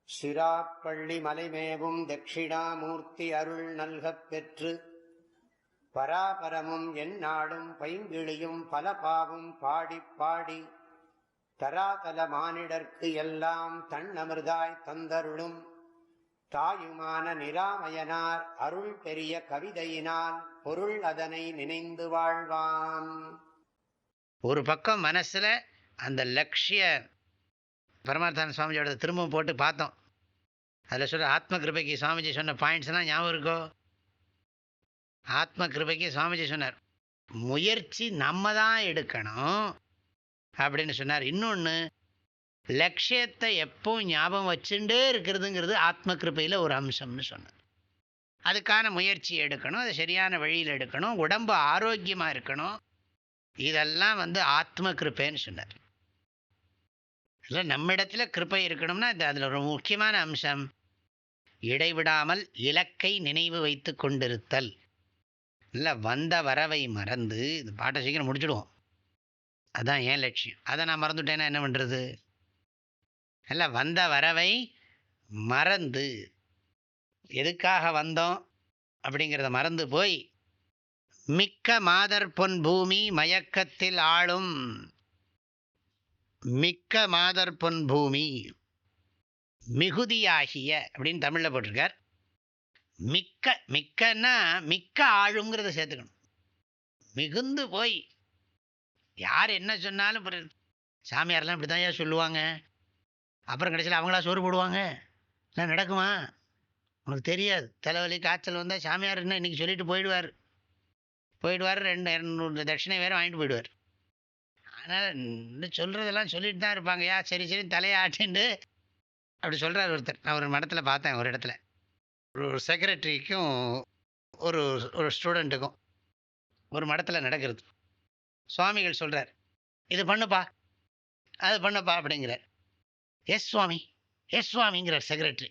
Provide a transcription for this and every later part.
சிராப்பள்ளி மலைமேவும் தட்சிணாமூர்த்தி அருள் நல்கப் பெற்று பராபரமும் எந்நாடும் பைங்கிழியும் பல பாவும் பாடிப் பாடி தராதல மானிடர்க்கு எல்லாம் தன்னமிர்தாய் தந்தருளும் தாயுமான நிராமயனார் அருள் பெரிய கவிதையினால் பொருள் அதனை நினைந்து வாழ்வான். ஒரு பக்கம் மனசில் அந்த லட்சிய பரமார்த்தான சுவாமிஜியோட திரும்பவும் போட்டு பார்த்தோம். அதில் சொல்கிற ஆத்ம கிருபைக்கு சுவாமிஜி சொன்ன பாயிண்ட்ஸ்லாம் ஞாபகம் இருக்கோ? ஆத்ம கிருபைக்கு சுவாமிஜி சொன்னார், முயற்சி நம்ம தான் எடுக்கணும் அப்படின்னு சொன்னார். இன்னொன்று, லட்சியத்தை எப்பவும் ஞாபகம் வச்சுட்டே இருக்கிறதுங்கிறது ஆத்ம கிருபையில் ஒரு அம்சம்னு சொன்னார். அதுக்கான முயற்சி எடுக்கணும், அது சரியான வழியில் எடுக்கணும், உடம்பு ஆரோக்கியமாக இருக்கணும். இதெல்லாம் ஆத்ம கிருப்பைன்னு சொன்னார். இல்லை, நம்மிடத்துல கிருப்பை இருக்கணும்னா அதில் ஒரு முக்கியமான அம்சம் இடைவிடாமல் இலக்கை நினைவு வைத்து கொண்டிருத்தல். இல்லை, வந்த வரவை மறந்து, இந்த பாட்டை சீக்கிரம் முடிச்சுடுவோம், அதுதான் ஏன் லட்சியம். அதை நான் மறந்துட்டேன்னா என்ன பண்ணுறது? இல்லை, வந்த வரவை மறந்து எதுக்காக வந்தோம் அப்படிங்கிறத மறந்து போய் மிக்க மாதர் பொன் பூமி மயக்கத்தில் ஆளும். மிக்க மாதர் பொன் பூமி, மிகுதியாகிய அப்படின்னு தமிழில் போட்டிருக்கார். மிக்க, மிக்கன்னா மிக்க ஆளுங்கிறத சேர்த்துக்கணும். மிகுந்து போய் யார் என்ன சொன்னாலும் சாமியாரெல்லாம் இப்படி தான் சொல்லுவாங்க, அப்புறம் கடைசியில் அவங்களா சோறு போடுவாங்க. எல்லாம் நடக்குமா? உனக்கு தெரியாது. தலைவலி காய்ச்சல் வந்தால் சாமியார் என்ன இன்றைக்கி சொல்லிட்டு போயிடுவார். 200 தட்சிணை வேறு வாங்கிட்டு போயிடுவார். ஆனால் இன்னும் சொல்கிறதெல்லாம் சொல்லிட்டு தான் இருப்பாங்கய்யா. சரி சரி தலையை ஆட்டிண்டு அப்படி சொல்கிறார் ஒருத்தர். நான் ஒரு மடத்தில் பார்த்தேன், ஒரு இடத்துல ஒரு செக்ரட்டரிக்கும் ஒரு ஸ்டூடெண்ட்டுக்கும் ஒரு மடத்தில் நடக்கிறது. சுவாமிகள் சொல்கிறார், இது பண்ணுப்பா அது பண்ணுப்பா அப்படிங்கிறார். எஸ் சுவாமி, எஸ் சுவாமிங்கிறார் செக்ரட்டரி.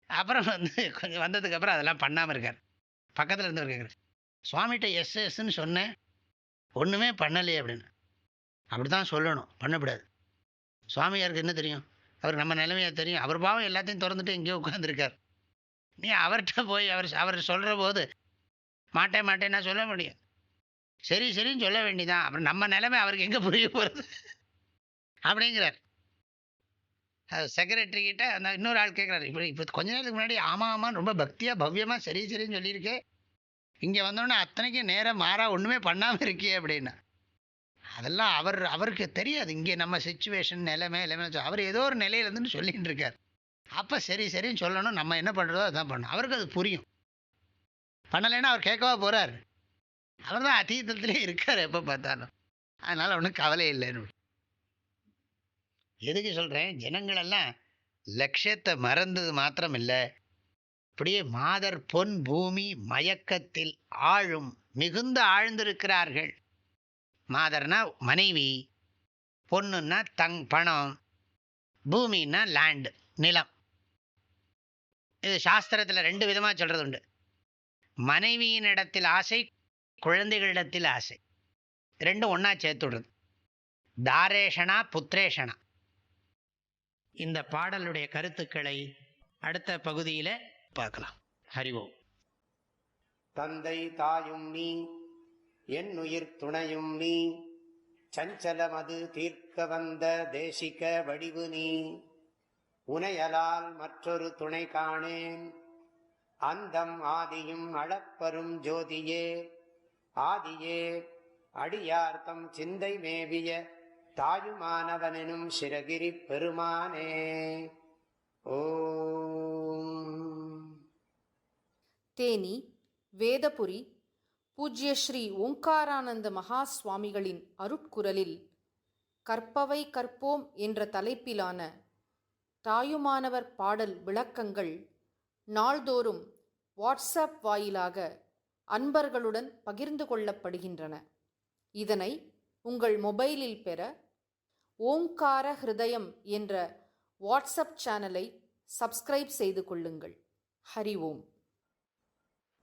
அப்புறம் கொஞ்சம் வந்ததுக்கப்புறம் அதெல்லாம் பண்ணாமல் இருக்கார். பக்கத்தில் இருந்தவர் கேட்குறார், சுவாமிகிட்ட எஸ் எஸ்ன்னு சொன்னேன், ஒன்றுமே பண்ணலையே அப்படின்னு. அப்படி தான் சொல்லணும், பண்ணக்கூடாது. சுவாமியாருக்கு என்ன தெரியும்? அவருக்கு நம்ம நிலைமையாக தெரியும். அவர் பாவம் எல்லாத்தையும் திறந்துட்டு எங்கேயோ உட்காந்துருக்கார். நீ அவர்கிட்ட போய் அவர் சொல்கிற போது மாட்டேன்னா சொல்ல முடியும். சரி சரின்னு சொல்ல வேண்டிதான். அப்புறம் நம்ம நிலைமை அவருக்கு எங்கே புரிய போகிறது அப்படிங்கிறார். செக்ரட்டரி கிட்ட அந்த இன்னொரு ஆள் கேட்குறாரு, இப்போ கொஞ்ச நேரத்துக்கு முன்னாடி ஆமாம் ரொம்ப பக்தியாக பவ்யமாக சரி சரின்னு சொல்லியிருக்கே, இங்கே வந்தோடனே அத்தனைக்கும் நேரம் மாறா ஒன்றுமே பண்ணாமல் இருக்கியே அப்படின்னா. அதெல்லாம் அவருக்கு தெரியாது. இங்கே நம்ம சிச்சுவேஷன் நிலைமை அவர் ஏதோ ஒரு நிலையிலேருந்துன்னு சொல்லிகிட்டு இருக்கார். அப்போ சரி சரின்னு சொல்லணும், நம்ம என்ன பண்ணுறதோ அதுதான் பண்ணணும். அவருக்கு அது புரியும். பண்ணலைன்னா அவர் கேட்கவா போகிறார்? அவர் தான் அதீதத்திலே இருக்கார் எப்போ பார்த்தாலும். அதனால் ஒன்றும் கவலை இல்லைன்னு. எதுக்கு சொல்கிறேன்? ஜனங்களெல்லாம் லட்சியத்தை மறந்தது மாத்திரம் இல்லை, அப்படியே மாதர் பொன் பூமி மயக்கத்தில் ஆழும், மிகுந்த ஆழ்ந்திருக்கிறார்கள். மாதர்னா மனைவி, பொண்ணுன்னா பணம், பூமின்னா லேண்டு, நிலம். இது சாஸ்திரத்தில் 2 விதமாக சொல்கிறது உண்டு. மனைவியின் இடத்தில் ஆசை, குழந்தைகளிடத்தில் ஆசை, ரெண்டும் ஒன்றா சேர்த்து விடுறது. தாரேஷனா புத்திரேஷனா. இந்த பாடலுடைய கருத்துக்களை அடுத்த பகுதியில் பார்க்கலாம். ஹரி ஓம். தந்தை தாயும் நீ, என் உயிர் துணையும் நீ, சஞ்சலமது தீர்க்க வந்த தேசிக வடிவு நீ, உனையலால் மற்றொரு துணை காணேன், அந்தம் ஆதியும் அளப்பரும் ஜோதியே, ஆதியே அடியார்த்தம் சிந்தை மேவிய தாயுமானவனும் சிரகிரி பெருமானே. ஓம். தேனி வேதபுரி பூஜ்ய ஸ்ரீ ஓங்காரானந்த மகா சுவாமிகளின் அருட்குரலில் கற்பவை கற்போம் என்ற தலைப்பிலான தாயுமானவர் பாடல் விளக்கங்கள் நாள்தோறும் வாட்ஸ்அப் வாயிலாக அன்பர்களுடன் பகிர்ந்து கொள்ளப்படுகின்றன. இதனை உங்கள் மொபைலில் பெற ஓங்கார ஹிருதயம் என்ற வாட்ஸ்அப் சேனலை சப்ஸ்கிரைப் செய்து கொள்ளுங்கள். ஹரி ஓம்.